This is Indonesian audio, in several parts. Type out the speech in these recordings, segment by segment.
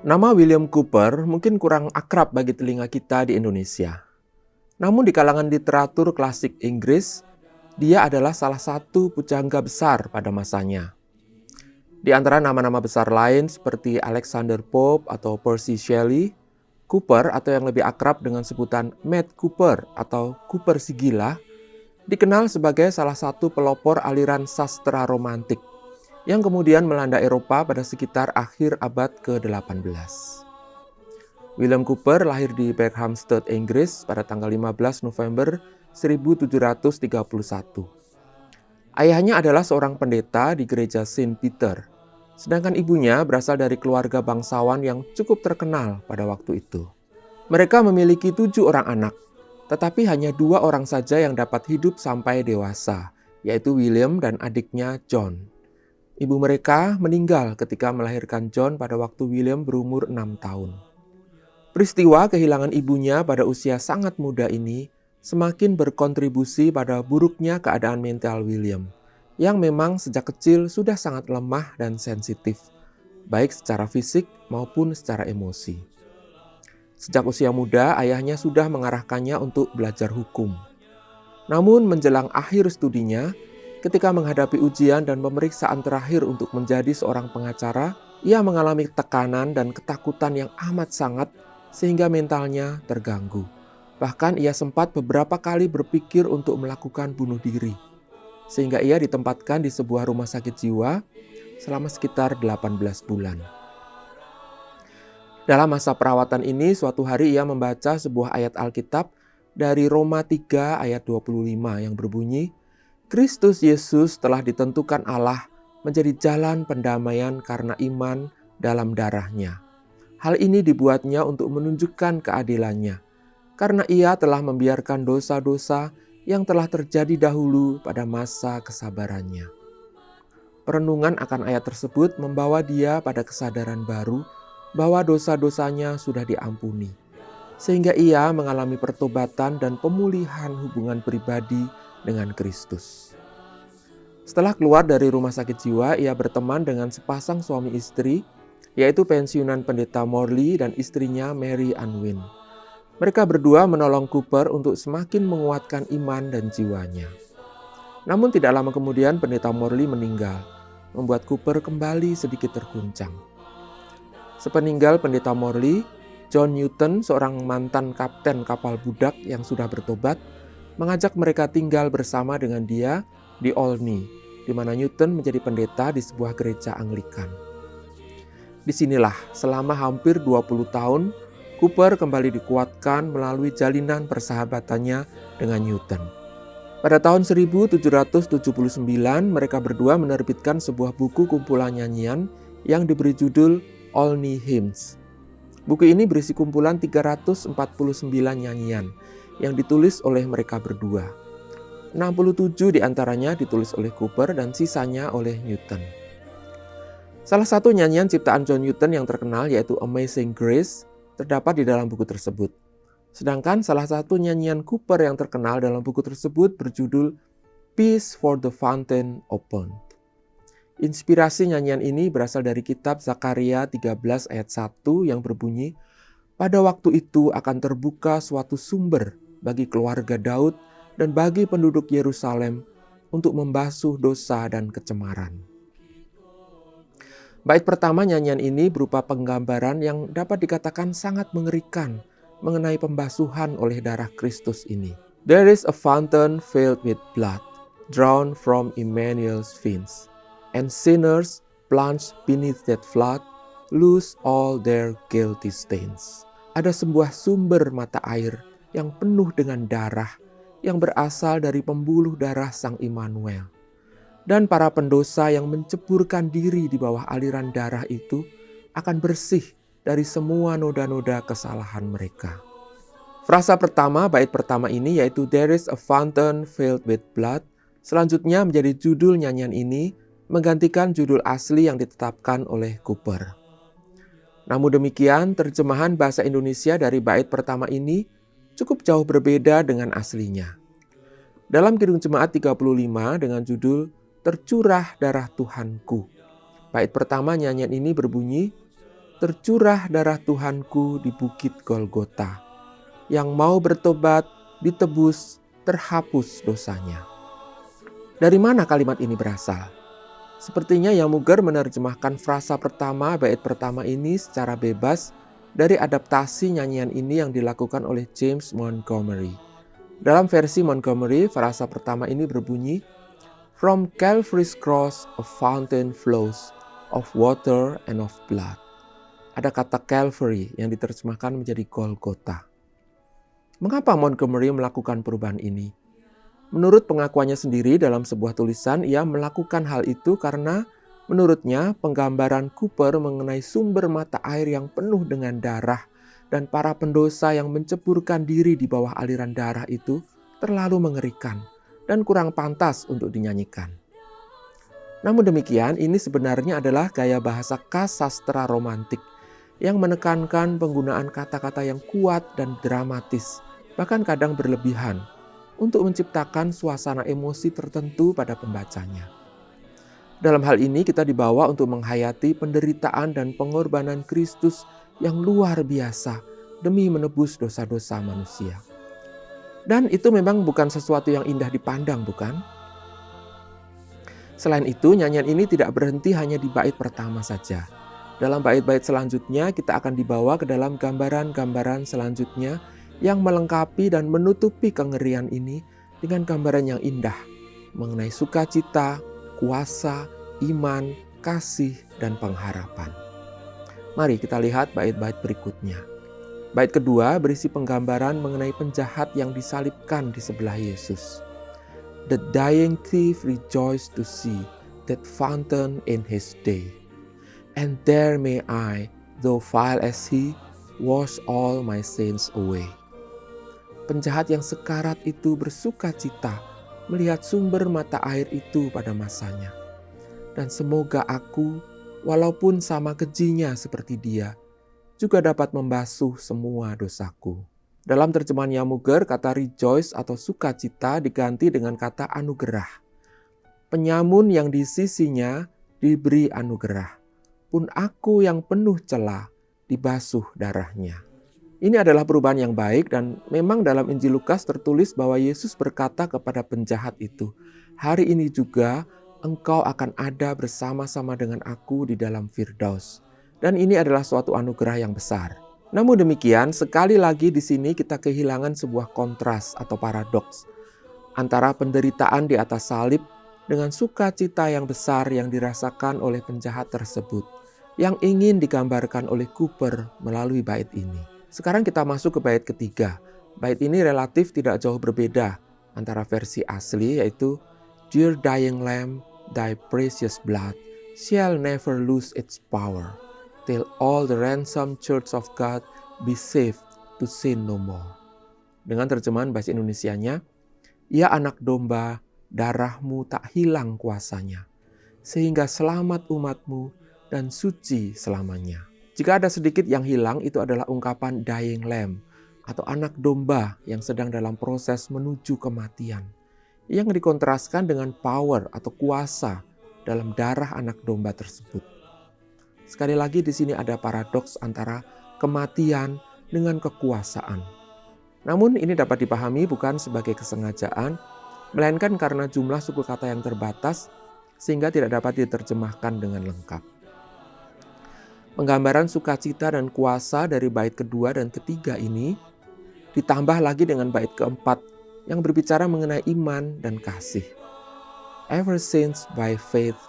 Nama William Cooper mungkin kurang akrab bagi telinga kita di Indonesia. Namun di kalangan literatur klasik Inggris, dia adalah salah satu pujangga besar pada masanya. Di antara nama-nama besar lain seperti Alexander Pope atau Percy Shelley, Cooper atau yang lebih akrab dengan sebutan Matt Cooper atau Cooper si Gila, dikenal sebagai salah satu pelopor aliran sastra romantik yang kemudian melanda Eropa pada sekitar akhir abad ke-18. William Cooper lahir di Berkhamsted, Inggris pada tanggal 15 November 1731. Ayahnya adalah seorang pendeta di gereja Saint Peter, sedangkan ibunya berasal dari keluarga bangsawan yang cukup terkenal pada waktu itu. Mereka memiliki 7 orang anak, tetapi hanya 2 orang saja yang dapat hidup sampai dewasa, yaitu William dan adiknya John. Ibu mereka meninggal ketika melahirkan John pada waktu William berumur 6 tahun. Peristiwa kehilangan ibunya pada usia sangat muda ini semakin berkontribusi pada buruknya keadaan mental William, yang memang sejak kecil sudah sangat lemah dan sensitif, baik secara fisik maupun secara emosi. Sejak usia muda, ayahnya sudah mengarahkannya untuk belajar hukum. Namun menjelang akhir studinya, ketika menghadapi ujian dan pemeriksaan terakhir untuk menjadi seorang pengacara, ia mengalami tekanan dan ketakutan yang amat sangat sehingga mentalnya terganggu. Bahkan ia sempat beberapa kali berpikir untuk melakukan bunuh diri, sehingga ia ditempatkan di sebuah rumah sakit jiwa selama sekitar 18 bulan. Dalam masa perawatan ini, suatu hari ia membaca sebuah ayat Alkitab dari Roma 3 ayat 25 yang berbunyi, Kristus Yesus telah ditentukan Allah menjadi jalan pendamaian karena iman dalam darah-Nya. Hal ini dibuatnya untuk menunjukkan keadilannya, karena ia telah membiarkan dosa-dosa yang telah terjadi dahulu pada masa kesabarannya. Perenungan akan ayat tersebut membawa dia pada kesadaran baru bahwa dosa-dosanya sudah diampuni, sehingga ia mengalami pertobatan dan pemulihan hubungan pribadi dengan Kristus. Setelah keluar dari rumah sakit jiwa, ia berteman dengan sepasang suami istri, yaitu pensiunan pendeta Morley dan istrinya Mary Unwin. Mereka berdua menolong Cooper untuk semakin menguatkan iman dan jiwanya. Namun tidak lama kemudian pendeta Morley meninggal, membuat Cooper kembali sedikit terguncang. Sepeninggal pendeta Morley, John Newton, seorang mantan kapten kapal budak yang sudah bertobat, mengajak mereka tinggal bersama dengan dia di Olney, di mana Newton menjadi pendeta di sebuah gereja Anglikan. Disinilah selama hampir 20 tahun, Cooper kembali dikuatkan melalui jalinan persahabatannya dengan Newton. Pada tahun 1779, mereka berdua menerbitkan sebuah buku kumpulan nyanyian yang diberi judul Olney Hymns. Buku ini berisi kumpulan 349 nyanyian yang ditulis oleh mereka berdua. 67 diantaranya ditulis oleh Cooper dan sisanya oleh Newton. Salah satu nyanyian ciptaan John Newton yang terkenal yaitu Amazing Grace terdapat di dalam buku tersebut. Sedangkan salah satu nyanyian Cooper yang terkenal dalam buku tersebut berjudul Peace for the Fountain Opened. Inspirasi nyanyian ini berasal dari kitab Zakaria 13 ayat 1 yang berbunyi, pada waktu itu akan terbuka suatu sumber bagi keluarga Daud dan bagi penduduk Yerusalem untuk membasuh dosa dan kecemaran. Bait pertama nyanyian ini berupa penggambaran yang dapat dikatakan sangat mengerikan mengenai pembasuhan oleh darah Kristus ini. There is a fountain filled with blood, drawn from Emmanuel's veins, and sinners plunged beneath that flood lose all their guilty stains. Ada sebuah sumber mata air yang penuh dengan darah yang berasal dari pembuluh darah Sang Immanuel. Dan para pendosa yang menceburkan diri di bawah aliran darah itu akan bersih dari semua noda-noda kesalahan mereka. Frasa pertama, bait pertama ini yaitu There is a fountain filled with blood, selanjutnya menjadi judul nyanyian ini menggantikan judul asli yang ditetapkan oleh Cooper. Namun demikian, terjemahan bahasa Indonesia dari bait pertama ini cukup jauh berbeda dengan aslinya. Dalam Kidung Jemaat 35 dengan judul Tercurah Darah Tuhanku, bait pertama nyanyian ini berbunyi, tercurah darah Tuhanku di bukit Golgota. Yang mau bertobat, ditebus, terhapus dosanya. Dari mana kalimat ini berasal? Sepertinya Yamuger menerjemahkan frasa pertama bait pertama ini secara bebas dari adaptasi nyanyian ini yang dilakukan oleh James Montgomery. Dalam versi Montgomery, frasa pertama ini berbunyi, "From Calvary's cross a fountain flows of water and of blood." Ada kata Calvary yang diterjemahkan menjadi Golgota. Mengapa Montgomery melakukan perubahan ini? Menurut pengakuannya sendiri dalam sebuah tulisan, ia melakukan hal itu karena menurutnya penggambaran Cooper mengenai sumber mata air yang penuh dengan darah dan para pendosa yang menceburkan diri di bawah aliran darah itu terlalu mengerikan dan kurang pantas untuk dinyanyikan. Namun demikian, ini sebenarnya adalah gaya bahasa khas sastra romantik yang menekankan penggunaan kata-kata yang kuat dan dramatis, bahkan kadang berlebihan, untuk menciptakan suasana emosi tertentu pada pembacanya. Dalam hal ini kita dibawa untuk menghayati penderitaan dan pengorbanan Kristus yang luar biasa demi menebus dosa-dosa manusia. Dan itu memang bukan sesuatu yang indah dipandang, bukan? Selain itu, nyanyian ini tidak berhenti hanya di bait pertama saja. Dalam bait-bait selanjutnya, kita akan dibawa ke dalam gambaran-gambaran selanjutnya yang melengkapi dan menutupi kengerian ini dengan gambaran yang indah mengenai sukacita, kuasa, iman, kasih, dan pengharapan. Mari kita lihat bait-bait berikutnya. Bait kedua berisi penggambaran mengenai penjahat yang disalibkan di sebelah Yesus. "The dying thief rejoiced to see that fountain in his day. And there may I, though vile as he, wash all my sins away." Penjahat yang sekarat itu bersuka cita melihat sumber mata air itu pada masanya. Dan semoga aku, walaupun sama kejinya seperti dia, juga dapat membasuh semua dosaku. Dalam terjemahan Yamuger, kata rejoice atau sukacita diganti dengan kata anugerah. Penyamun yang di sisinya diberi anugerah, pun aku yang penuh celah dibasuh darahnya. Ini adalah perubahan yang baik dan memang dalam Injil Lukas tertulis bahwa Yesus berkata kepada penjahat itu, "Hari ini juga engkau akan ada bersama-sama dengan aku di dalam Firdaus." Dan ini adalah suatu anugerah yang besar. Namun demikian, sekali lagi di sini kita kehilangan sebuah kontras atau paradoks antara penderitaan di atas salib dengan sukacita yang besar yang dirasakan oleh penjahat tersebut yang ingin digambarkan oleh Cooper melalui bait ini. Sekarang kita masuk ke bait ketiga. Bait ini relatif tidak jauh berbeda antara versi asli, yaitu "Dear dying lamb, thy precious blood shall never lose its power, till all the ransomed church of God be saved to sin no more." Dengan terjemahan bahasa Indonesianya, "Ya anak domba, darahmu tak hilang kuasanya, sehingga selamat umatmu dan suci selamanya." Jika ada sedikit yang hilang, itu adalah ungkapan dying lamb atau anak domba yang sedang dalam proses menuju kematian, yang dikontraskan dengan power atau kuasa dalam darah anak domba tersebut. Sekali lagi di sini ada paradoks antara kematian dengan kekuasaan. Namun ini dapat dipahami bukan sebagai kesengajaan, melainkan karena jumlah suku kata yang terbatas sehingga tidak dapat diterjemahkan dengan lengkap. Penggambaran sukacita dan kuasa dari bait kedua dan ketiga ini ditambah lagi dengan bait keempat yang berbicara mengenai iman dan kasih. "Ever since by faith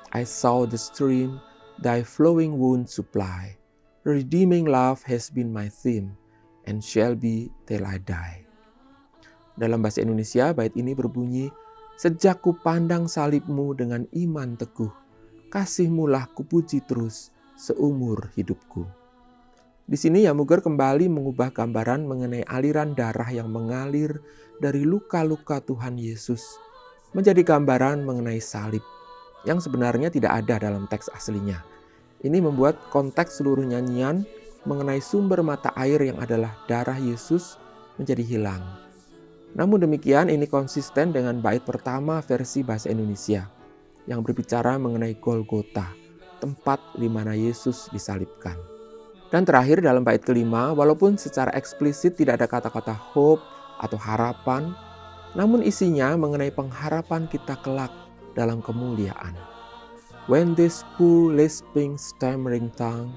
I saw the stream thy flowing wound supply. Redeeming love has been my theme and shall be till I die." Dalam bahasa Indonesia, bait ini berbunyi, "Sejak ku pandang salibmu dengan iman teguh, kasihmu lah kupuji terus seumur hidupku." Di sini Yamuger kembali mengubah gambaran mengenai aliran darah yang mengalir dari luka-luka Tuhan Yesus menjadi gambaran mengenai salib yang sebenarnya tidak ada dalam teks aslinya. Ini membuat konteks seluruh nyanyian mengenai sumber mata air yang adalah darah Yesus menjadi hilang. Namun demikian, ini konsisten dengan bait pertama versi bahasa Indonesia yang berbicara mengenai Golgota, tempat di mana Yesus disalibkan. Dan terakhir dalam bait kelima, walaupun secara eksplisit tidak ada kata-kata hope atau harapan, namun isinya mengenai pengharapan kita kelak dalam kemuliaan. When this poor lisping stammering tongue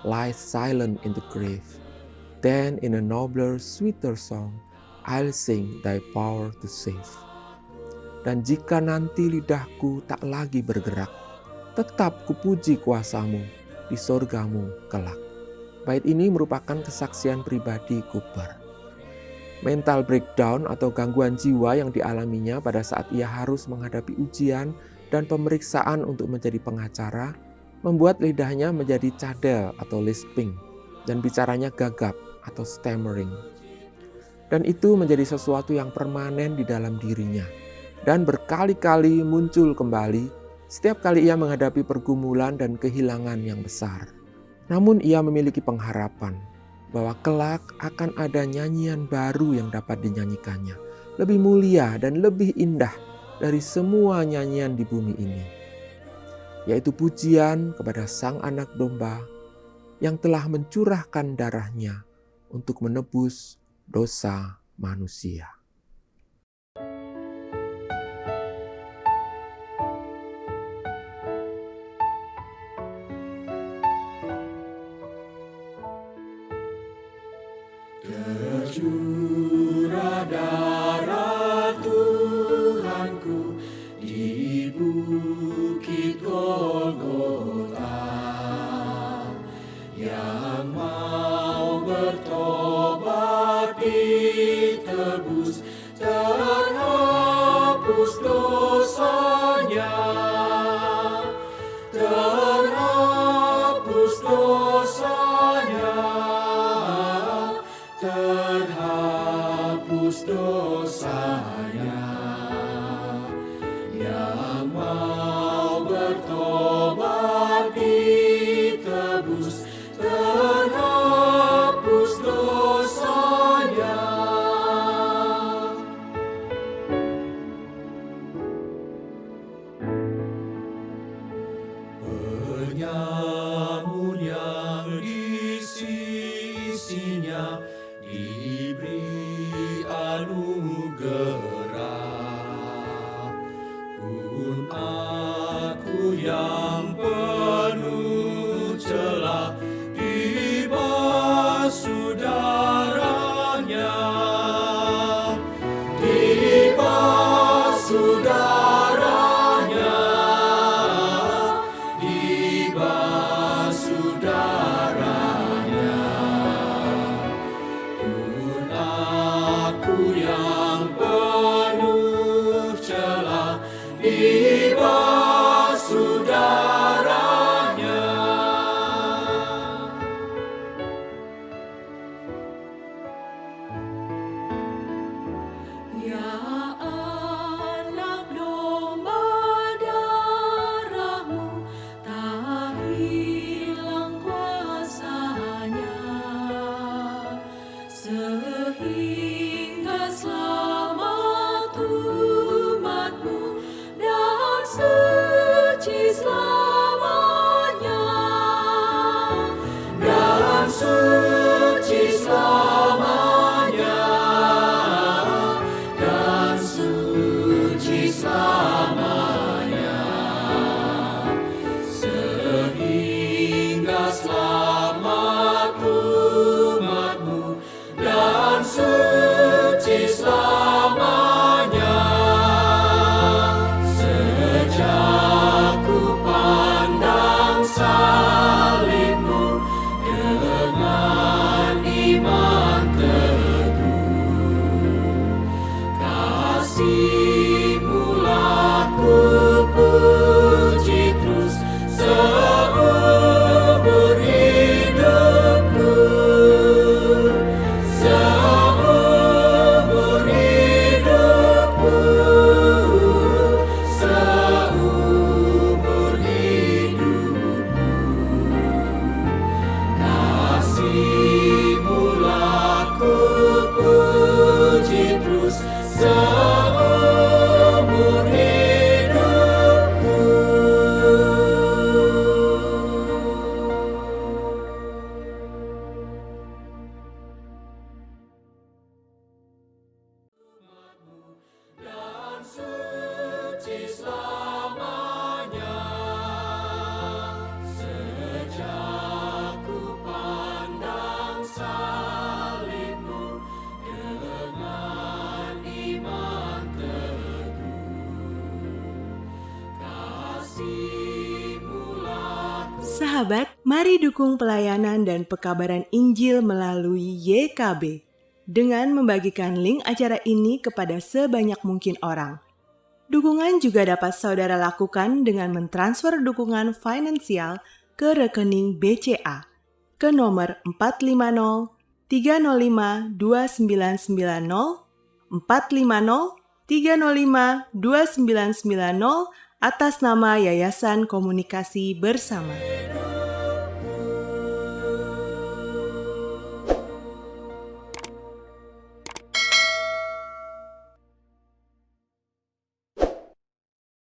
lies silent in the grave, then in a nobler, sweeter song, I'll sing thy power to save. Dan jika nanti lidahku tak lagi bergerak, tetap kupuji kuasamu di sorgamu kelak. Bait ini merupakan kesaksian pribadi Cooper. Mental breakdown atau gangguan jiwa yang dialaminya pada saat ia harus menghadapi ujian dan pemeriksaan untuk menjadi pengacara membuat lidahnya menjadi cadel atau lisping dan bicaranya gagap atau stammering. Dan itu menjadi sesuatu yang permanen di dalam dirinya dan berkali-kali muncul kembali setiap kali ia menghadapi pergumulan dan kehilangan yang besar. Namun ia memiliki pengharapan bahwa kelak akan ada nyanyian baru yang dapat dinyanyikannya, lebih mulia dan lebih indah dari semua nyanyian di bumi ini, yaitu pujian kepada Sang Anak Domba yang telah mencurahkan darahnya untuk menebus dosa manusia. Tercurah darah Tuhanku di bukit Golgota, yang mau bertobat ditebus, terhapus dosanya, terhapus dosanya, terhapus dosanya. Yang mau bertobat ditebus, terhapus dosanya. Penyamun yang di sisinya diberi anugerah, pun aku yang penuh celah dibasuh darahnya, dibasuh darahnya, dibasuh darahnya. Pun aku yang penuh celah dibasuh darahnya. Ya Anak Domba, darahmu tak hilang kuasanya, sehingga selamat umatmu dan Sahabat, mari dukung pelayanan dan pekabaran Injil melalui YKB dengan membagikan link acara ini kepada sebanyak mungkin orang. Dukungan juga dapat saudara lakukan dengan mentransfer dukungan finansial ke rekening BCA ke nomor 450 305 2990 450 305 2990 atas nama Yayasan Komunikasi Bersama.